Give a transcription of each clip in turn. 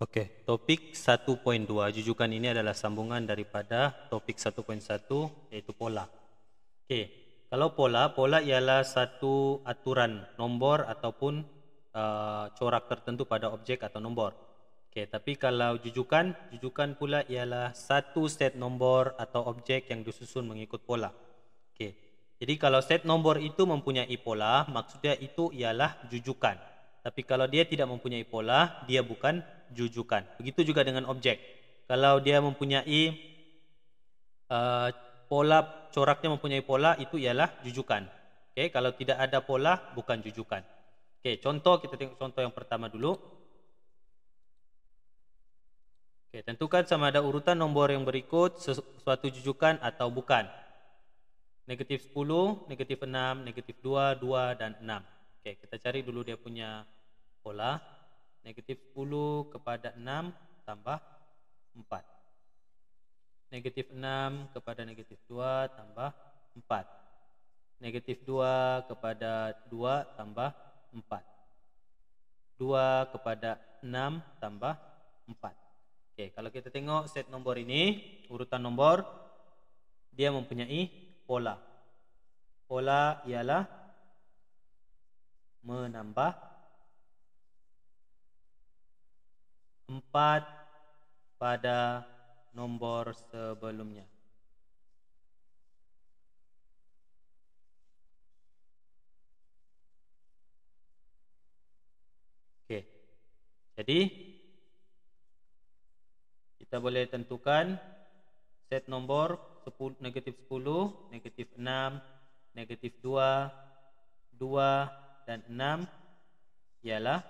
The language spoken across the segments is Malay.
Oke, topik 1.2 jujukan ini adalah sambungan daripada topik 1.1 yaitu pola. Oke, kalau pola ialah satu aturan nombor ataupun corak tertentu pada objek atau nombor. Oke, tapi kalau jujukan pula ialah satu set nombor atau objek yang disusun mengikut pola. Oke, jadi kalau set nombor itu mempunyai pola, maksudnya itu ialah jujukan. Tapi kalau dia tidak mempunyai pola, dia bukan jujukan. Begitu juga dengan objek. Kalau dia mempunyai pola, coraknya mempunyai pola, itu ialah jujukan. Oke, kalau tidak ada pola, bukan jujukan. Oke, contoh, kita tengok contoh yang pertama dulu. Oke, tentukan sama ada urutan nombor yang berikut suatu jujukan atau bukan. Negatif 10, negatif 6, negatif 2, 2, dan 6. Oke, kita cari dulu dia punya pola. Negatif 10 kepada 6 tambah 4. Negatif 6 kepada negatif 2 tambah 4. Negatif 2 kepada 2 tambah 4. 2 kepada 6 tambah 4. Oke, kalau kita tengok set nombor ini, urutan nombor, dia mempunyai pola. Pola ialah menambah 4 pada nombor sebelumnya. Oke, jadi kita boleh tentukan set nombor negatif 10, negatif 6, negatif 2, 2, dan 6 ialah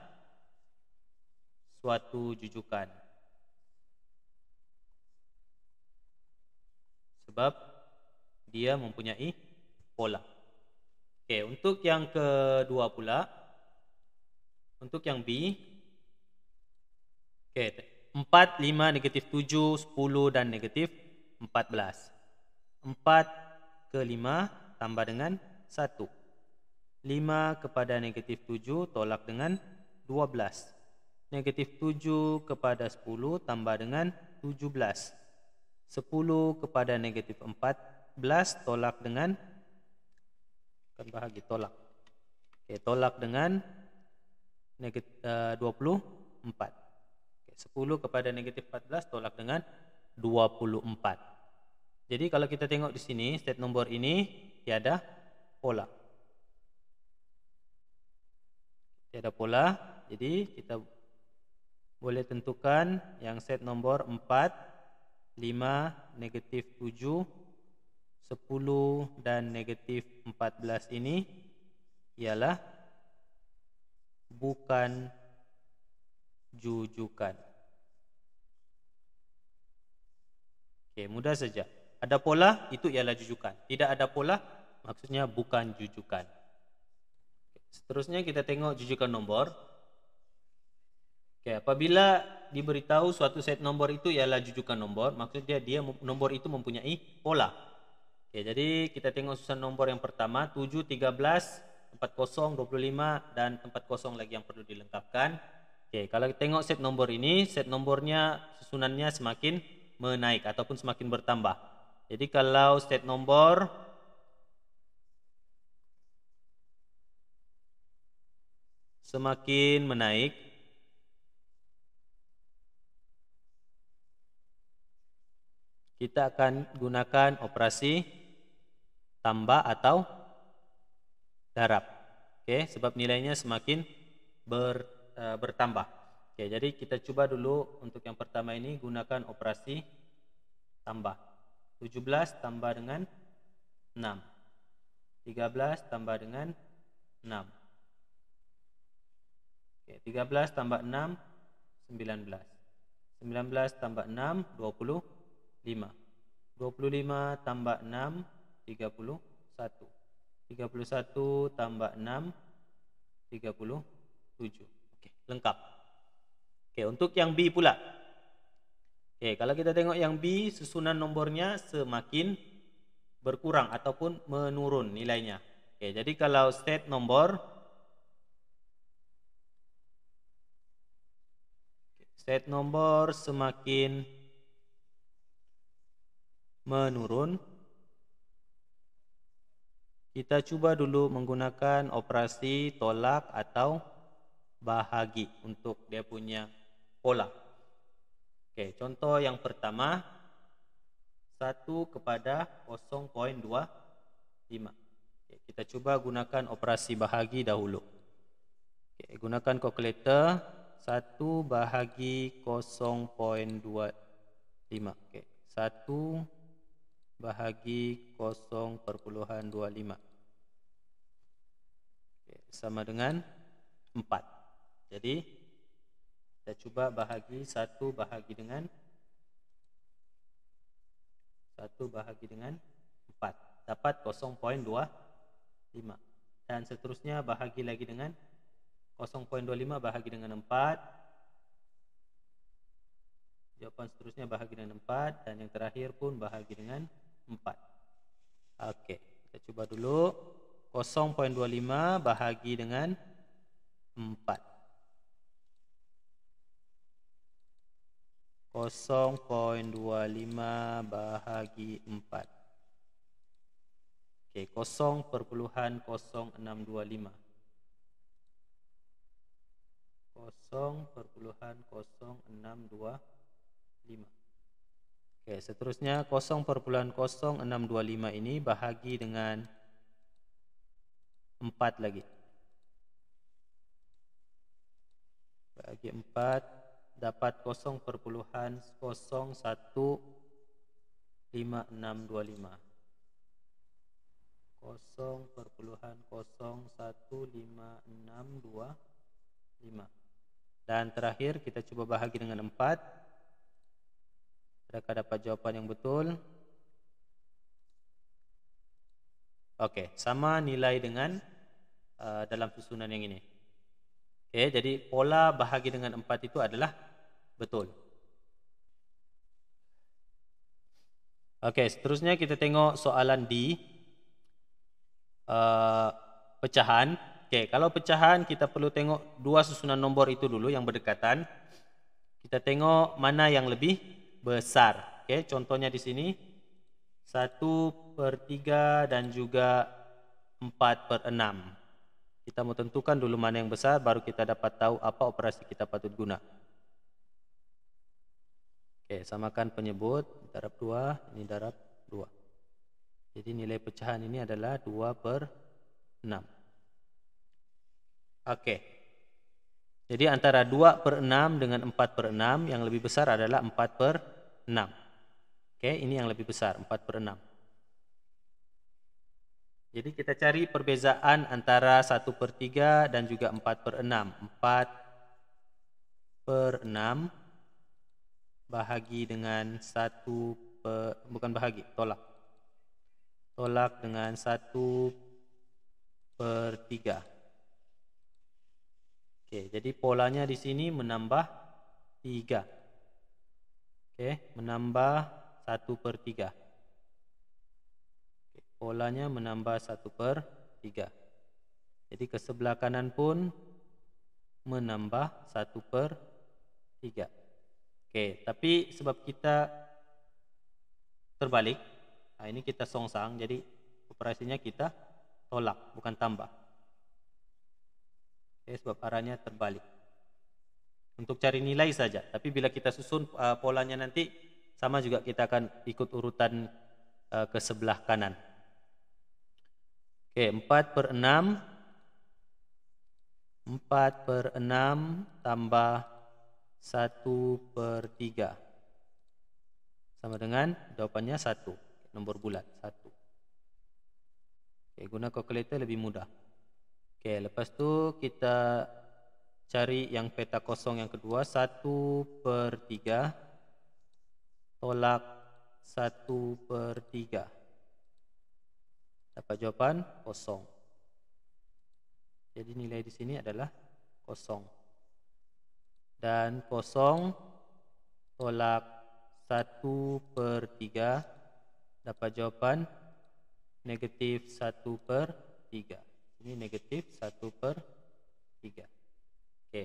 suatu jujukan. Sebab dia mempunyai pola. Oke, untuk yang kedua pula, untuk yang B, oke, 4, 5, negatif 7, 10, dan negatif 14. 4 ke 5 tambah dengan 1. 5 kepada negatif 7 tolak dengan 12. Negatif 7 kepada 10 tambah dengan 17. 10 kepada negatif 14 tolak dengan, kan bahagi tolak. Oke, tolak dengan negatif 24. Oke, 10 kepada negatif 14 tolak dengan 24. Jadi kalau kita tengok di sini set nomor ini tiada pola. Tiada pola, jadi kita boleh tentukan yang set nomor 4, 5, negatif 7, 10, dan negatif 14 ini ialah bukan jujukan. Oke, mudah saja. Ada pola, itu ialah jujukan. Tidak ada pola, maksudnya bukan jujukan. Seterusnya kita tengok jujukan nombor. Oke, apabila diberitahu suatu set nombor itu ialah jujukan nombor, maksudnya dia nomor itu mempunyai pola. Oke, jadi kita tengok susunan nombor yang pertama, 7, 13, 40, 25, dan 40 lagi yang perlu dilengkapkan. Oke, kalau kita tengok set nomor ini, set nomornya susunannya semakin menaik ataupun semakin bertambah. Jadi kalau set nomor semakin menaik, kita akan gunakan operasi tambah atau darab. Oke, sebab nilainya semakin bertambah. Oke, jadi kita coba dulu untuk yang pertama ini gunakan operasi tambah. 17 tambah dengan 6. 13 tambah dengan 6. Oke, 13 tambah 6, 19. 19 tambah 6, 25. 25 tambah 6, 31. 31 tambah 6, 37. Oke, lengkap. Oke, untuk yang B pula. Oke, kalau kita tengok yang B, susunan nombornya semakin berkurang ataupun menurun nilainya. Oke, jadi kalau set nomor set nombor semakin menurun, kita cuba dulu menggunakan operasi tolak atau bahagi untuk dia punya pola. Oke, contoh yang pertama 1 kepada 0.25. Oke, kita coba gunakan operasi bahagi dahulu. Oke, gunakan kalkulator 1 bahagi 0.25. Oke, 1 bahagi 0.25. Oke, sama dengan 4. Jadi kita coba bahagi 1 bahagi dengan 4. Dapat 0.25. Dan seterusnya bahagi lagi dengan 0.25 bahagi dengan 4. Jawaban seterusnya bahagi dengan 4. Dan yang terakhir pun bahagi dengan 4. Oke, kita coba dulu. 0.25 bahagi dengan 4. 0.25 bahagi 4. Oke, 0.0625. 0.0625. Oke, seterusnya 0.0625 ini bahagi dengan 4 lagi. Bagi 4 dapat 0.015625. 0.015625. Dan terakhir kita coba bahagi dengan 4. Adakah dapat jawaban yang betul? Oke, sama nilai dengan dalam susunan yang ini. Oke, jadi pola bahagi dengan 4 itu adalah betul. Oke, seterusnya kita tengok soalan di pecahan. Oke, kalau pecahan kita perlu tengok dua susunan nombor itu dulu yang berdekatan. Kita tengok mana yang lebih besar. Oke, contohnya di sini 1/3 dan juga 4/6. Kita mau tentukan dulu mana yang besar, baru kita dapat tahu apa operasi kita patut guna. Oke, samakan penyebut, darab 2, ini darab 2. Jadi nilai pecahan ini adalah 2/6. Oke. Jadi antara 2/6 dengan 4/6 yang lebih besar adalah 4/6. Oke, ini yang lebih besar, 4/6. Jadi kita cari perbezaan antara 1/3 dan juga 4/6. 4/6 bahagi dengan 1 bukan bahagi, tolak. Tolak dengan 1/3. Oke, jadi polanya di sini menambah 3. Oke, menambah 1/3. Oke, polanya menambah 1/3. Jadi ke sebelah kanan pun menambah 1/3. Oke, tapi sebab kita terbalik, nah ini kita songsang, jadi operasinya kita tolak, bukan tambah. Oke, sebab arahnya terbalik. Untuk cari nilai saja, tapi bila kita susun polanya nanti sama juga, kita akan ikut urutan ke sebelah kanan. Oke, 4/6. 4/6 tambah 1/3 sama dengan jawabannya 1. Nomor bulat 1. Oke, guna kalkulator lebih mudah. Oke, lepas itu kita cari yang peta kosong yang kedua. 1/3 tolak 1/3. Dapat jawaban 0. Jadi nilai di sini adalah 0. Dan 0 tolak 1/3 dapat jawaban negatif 1/3. Ini negatif 1/3. Oke.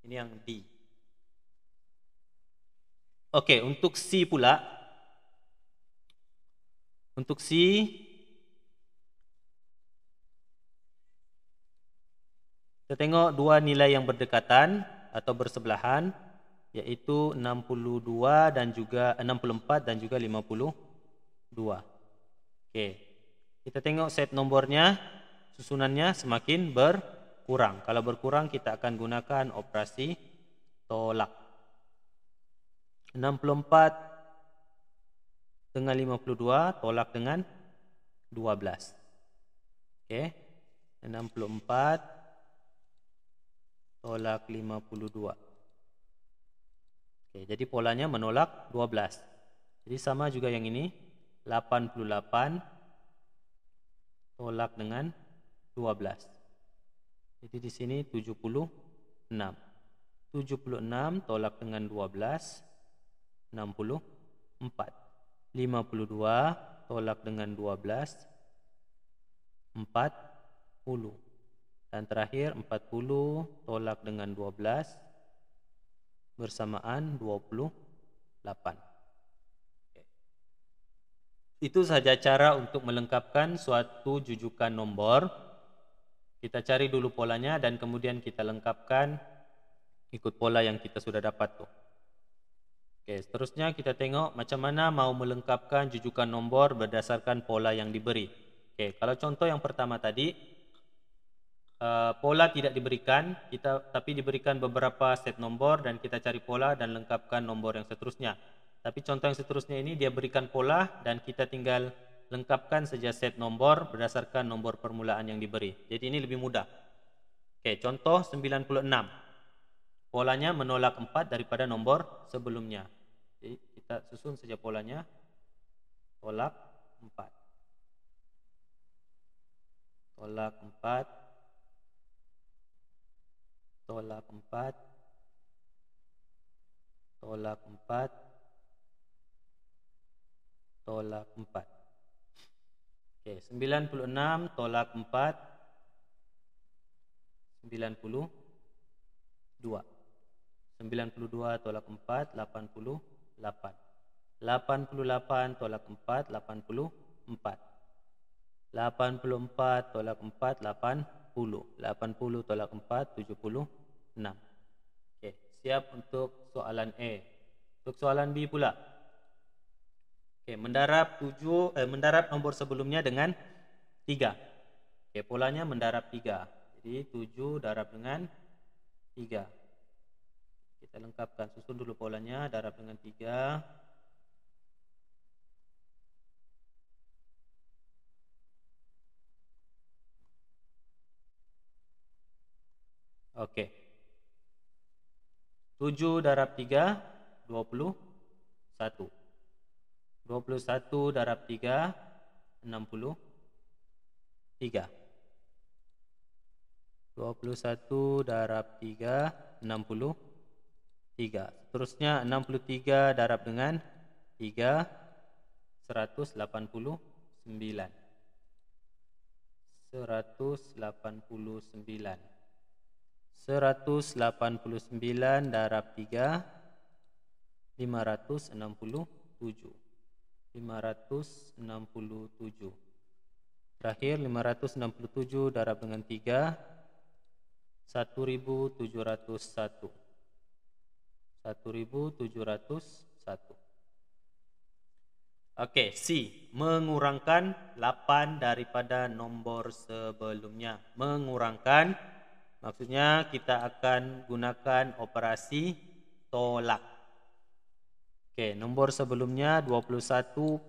Ini yang D. Oke, untuk C pula. Untuk C, kita tengok dua nilai yang berdekatan atau bersebelahan, yaitu 62 dan juga 64 dan juga 52. Oke. Kita tengok set nombornya, susunannya semakin berkurang. Kalau berkurang kita akan gunakan operasi tolak. 64 dengan 52 tolak dengan 12. Oke. 64 tolak 52. Oke, jadi polanya menolak 12. Jadi sama juga yang ini, 88 tolak dengan 12. Jadi di sini 76. 76 tolak dengan 12, 64. 52 tolak dengan 12, 40. Dan terakhir 40 tolak dengan 12 bersamaan 28. Itu saja cara untuk melengkapkan suatu jujukan nombor. Kita cari dulu polanya dan kemudian kita lengkapkan ikut pola yang kita sudah dapat tuh. Oke, seterusnya kita tengok macam mana mau melengkapkan jujukan nombor berdasarkan pola yang diberi. Oke, kalau contoh yang pertama tadi, pola tidak diberikan, tapi diberikan beberapa set nomor dan kita cari pola dan lengkapkan nomor yang seterusnya. Tapi contoh yang seterusnya ini dia berikan pola dan kita tinggal lengkapkan saja set nomor berdasarkan nomor permulaan yang diberi. Jadi ini lebih mudah. Oke, contoh 96. Polanya menolak 4 daripada nomor sebelumnya. Jadi kita susun saja polanya. Tolak 4. Tolak 4. Tolak 4, tolak 4, tolak 4. Oke, 96 tolak 4, 92. 92 tolak 4, 88. 88 tolak 4, 84. 84 tolak 4, 80. 80 tolak 4, 76. Oke, siap untuk soalan E. Untuk soalan B pula. Oke, mendarab nomor sebelumnya dengan 3. Oke, polanya mendarab 3. Jadi 7 darab dengan 3. Kita lengkapkan, susun dulu polanya, darab dengan 3. Oke. 7 darab 3, 21. 21 darab 3, 63. 21 darab 3, 63. Seterusnya 63 darab dengan 3, 189. 189. 189 darab 3, 567. 567. Terakhir 567 darab dengan 3, 1701. 1701. Oke, C. Mengurangkan 8 daripada nomor sebelumnya. Mengurangkan, maksudnya kita akan gunakan operasi tolak. Oke, nomor sebelumnya 21.3.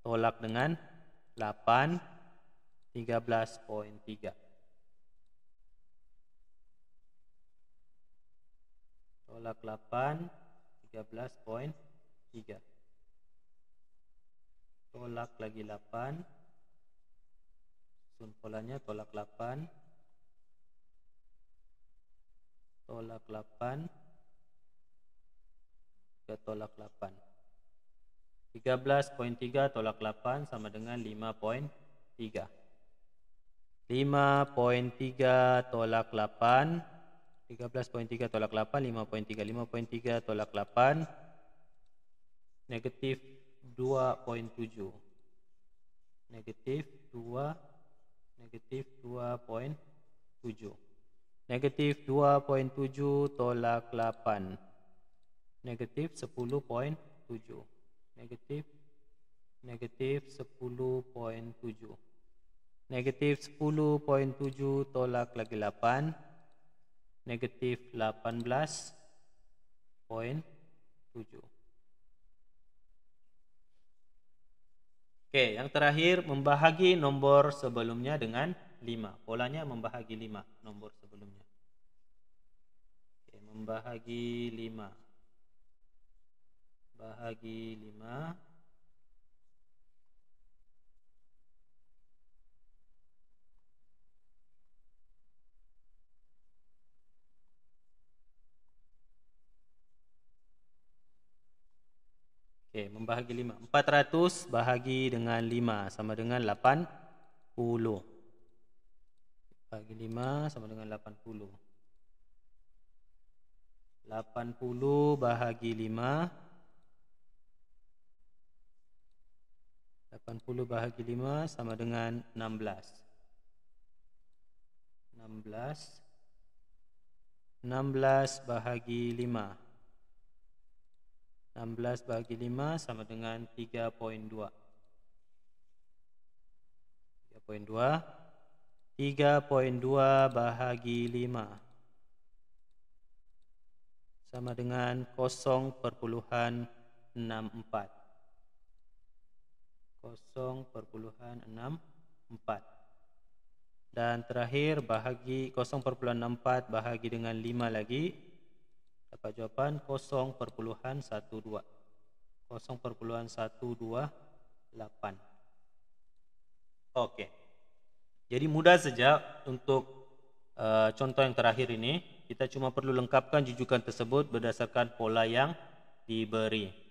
Tolak dengan 8, 13.3. Tolak 8, 13.3. Tolak lagi 8. Susun polanya, tolak 8. Tolak 8. Juga tolak 8. 13.3 tolak 8 sama dengan 5.3. 5.3 tolak 8 13.3 tolak 8, 5.3, 5.3 tolak 8, negatif 2.7. Negatif 2, negatif 2.7. Negatif 2.7 tolak 8, negatif 10.7. Negatif 10.7. Negatif 10.7 tolak lagi 8, negatif 18.7. Oke, yang terakhir membahagi nomor sebelumnya dengan 5. Polanya membahagi 5 nomor sebelumnya. Oke, membahagi 5. Bahagi 5. Oke, membahagi 5. 400 bahagi dengan 5 sama dengan 80. Bahagi 5 sama dengan 80. 80 bahagi 5. 80 bahagi 5 sama dengan 16. 16 bahagi 5. 16 bahagi 5 sama dengan 3.2. 3.2. 3.2 bahagi 5 sama dengan 0.64. 0.64. Dan terakhir bahagi 0.64 bahagi dengan 5 lagi, dapat jawaban 0.12. 0.128. Oke. Jadi mudah saja untuk contoh yang terakhir ini. Kita cuma perlu lengkapkan jujukan tersebut berdasarkan pola yang diberi.